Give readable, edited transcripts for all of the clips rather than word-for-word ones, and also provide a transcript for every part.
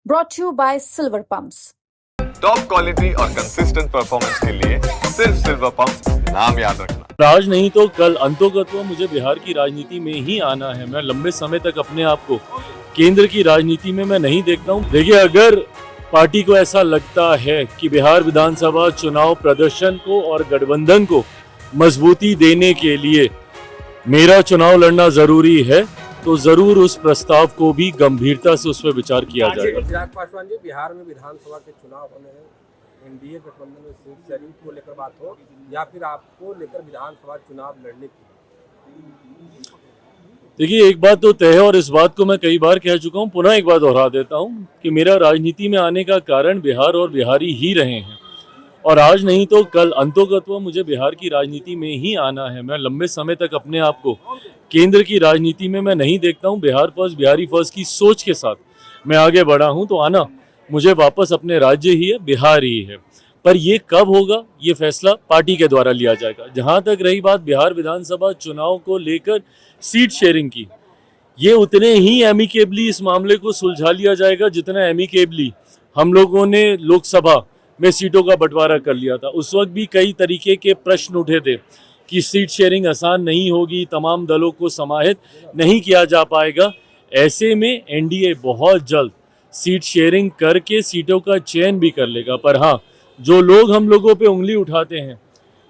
brought to you by Silver Pumps. Top quality और consistent performance के लिए सिर्फ सिल्वर पंप्स, नाम याद रखना। आज नहीं तो कल अंतोगत्वा मुझे बिहार की राजनीति में ही आना है। मैं लंबे समय तक अपने आप को केंद्र की राजनीति में मैं नहीं देखता हूँ। देखिए, अगर पार्टी को ऐसा लगता है कि बिहार विधानसभा चुनाव प्रदर्शन को और गठबंधन को मजबूती देने के लिए मेरा चुनाव लड़ना जरूरी है, तो जरूर उस प्रस्ताव को भी गंभीरता से उस पर विचार किया जाएगा। चिराग पासवान जी, बिहार में विधानसभा के चुनाव होने हैं, एनडीए गठबंधन में सीट शेयरिंग को लेकर बात हो या फिर आपको लेकर विधानसभा चुनाव लड़ने की? देखिए, एक बात तो तय है और इस बात को मैं कई बार कह चुका हूँ, पुनः एक बार दोहरा देता हूँ कि मेरा राजनीति में आने का कारण बिहार और बिहारी ही रहे हैं, और आज नहीं तो कल अंतोगत्वा मुझे बिहार की राजनीति में ही आना है। मैं लंबे समय तक अपने आप को केंद्र की राजनीति में मैं नहीं देखता हूँ। बिहार फर्स्ट, बिहारी फर्स्ट की सोच के साथ मैं आगे बढ़ा हूँ, तो आना मुझे वापस अपने राज्य ही है, बिहार ही है। पर ये कब होगा, ये फैसला पार्टी के द्वारा लिया जाएगा। जहाँ तक रही बात बिहार विधानसभा चुनाव को लेकर सीट शेयरिंग की, ये उतने ही एमिकेबली इस मामले को सुलझा लिया जाएगा जितना एमिकेबली हम लोगों ने लोकसभा में सीटों का बंटवारा कर लिया था। उस वक्त भी कई तरीके के प्रश्न उठे थे कि सीट शेयरिंग आसान नहीं होगी, तमाम दलों को समाहित नहीं किया जा पाएगा। ऐसे में एनडीए बहुत जल्द सीट शेयरिंग करके सीटों का चयन भी कर लेगा। पर हाँ, जो लोग हम लोगों पे उंगली उठाते हैं,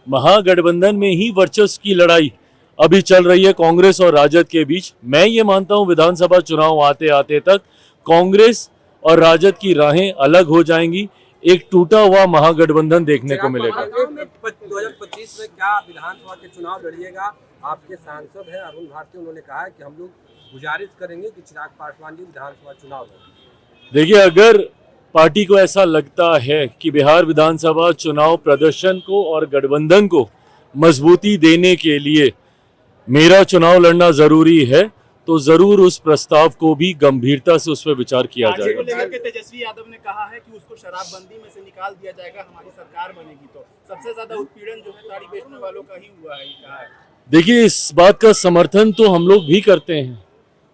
महागठबंधन में ही वर्चस्व की लड़ाई अभी चल रही है कांग्रेस और राजद के बीच। मैं ये मानता हूँ विधानसभा चुनाव आते आते तक कांग्रेस और राजद की राहें अलग हो जाएंगी, एक टूटा हुआ महागठबंधन देखने को मिलेगा। 2025 में क्या विधानसभा के चुनाव लड़िएगा? आपके सांसद हैं अरुण भारती, उन्होंने कहा है कि हम लोग गुजारिश करेंगे कि चिराग पासवान जी विधानसभा चुनाव लड़ें। देखिए, अगर पार्टी को ऐसा लगता है कि बिहार विधानसभा चुनाव प्रदर्शन को और गठबंधन को मजबूती देने के लिए मेरा चुनाव लड़ना जरूरी है, तो जरूर उस प्रस्ताव को भी गंभीरता से उस पर विचार किया जाएगा। लेकर के तेजस्वी यादव ने कहा है कि उसको शराबबंदी में से निकाल दिया जाएगा, हमारी सरकार बनेगी तो सबसे ज्यादा उत्पीड़न जो है ताड़ी बेचने वालों का ही हुआ है, कहा है। देखिए, इस बात का समर्थन तो हम लोग भी करते हैं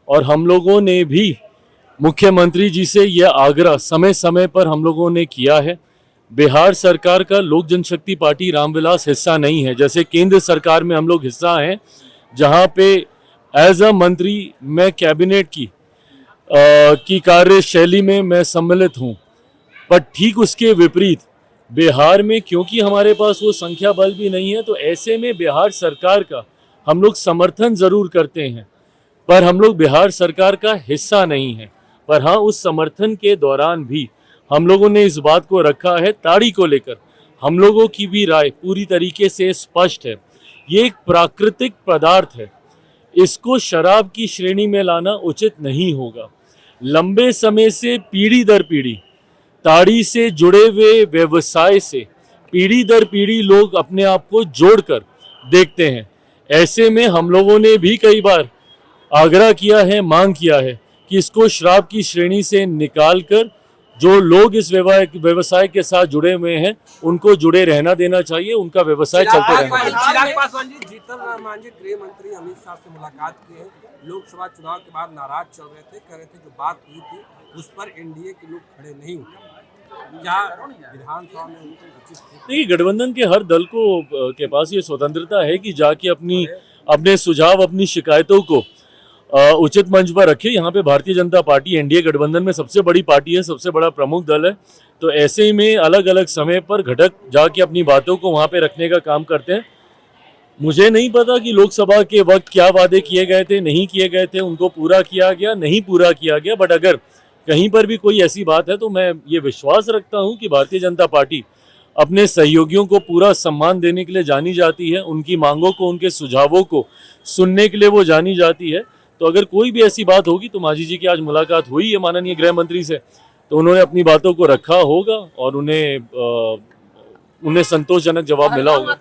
और हम लोगों ने भी मुख्यमंत्री जी से यह आग्रह समय समय पर हम लोगों ने किया है। बिहार सरकार का लोक जनशक्ति पार्टी रामविलास हिस्सा नहीं है, जैसे केंद्र सरकार में हम लोग हिस्सा हैं, जहां पे एज अ मंत्री मैं कैबिनेट की कार्यशैली में मैं सम्मिलित हूं। पर ठीक उसके विपरीत बिहार में, क्योंकि हमारे पास वो संख्या बल भी नहीं है, तो ऐसे में बिहार सरकार का हम लोग समर्थन जरूर करते हैं, पर हम लोग बिहार सरकार का हिस्सा नहीं है। पर हाँ, उस समर्थन के दौरान भी हम लोगों ने इस बात को रखा है, ताड़ी को लेकर हम लोगों की भी राय पूरी तरीके से स्पष्ट है। ये एक प्राकृतिक पदार्थ है, इसको शराब की श्रेणी में लाना उचित नहीं होगा। लंबे समय से पीढ़ी दर पीढ़ी ताड़ी से जुड़े हुए व्यवसाय से पीढ़ी दर पीढ़ी लोग अपने आप को जोड़कर देखते हैं। ऐसे में हम लोगों ने भी कई बार आग्रह किया है, मांग किया है कि इसको शराब की श्रेणी से निकालकर जो लोग इस व्यवसाय के साथ जुड़े हुए हैं उनको जुड़े रहना देना चाहिए, उनका व्यवसाय चलते रहना चाहिए। चिराग पासवान जी, जीतन राम मांझी गृह मंत्री अमित शाह से मुलाकात किए, लोकसभा चुनाव के बाद नाराज चल रहे थे, कह रहे थे जो बात हुई थी उस पर एनडीए के लोग खड़े नहीं हुए। क्या विधानसभा में देखिए, गठबंधन के हर दल को के पास ये स्वतंत्रता है कि जाके अपने सुझाव, अपनी शिकायतों को उचित मंच पर रखे। यहाँ पे भारतीय जनता पार्टी एनडीए गठबंधन में सबसे बड़ी पार्टी है, सबसे बड़ा प्रमुख दल है, तो ऐसे में अलग अलग समय पर घटक जाके अपनी बातों को वहाँ पे रखने का काम करते हैं। मुझे नहीं पता कि लोकसभा के वक्त क्या वादे किए गए थे, नहीं किए गए थे, उनको पूरा किया गया, नहीं पूरा किया गया। बट अगर कहीं पर भी कोई ऐसी बात है तो मैं ये विश्वास रखता हूँ कि भारतीय जनता पार्टी अपने सहयोगियों को पूरा सम्मान देने के लिए जानी जाती है, उनकी मांगों को, उनके सुझावों को सुनने के लिए वो जानी जाती है। तो अगर कोई भी ऐसी बात होगी, तो मांझी जी की आज मुलाकात हुई है माननीय गृह मंत्री से, तो उन्होंने अपनी बातों को रखा होगा और उन्हें संतोषजनक जवाब मिला होगा।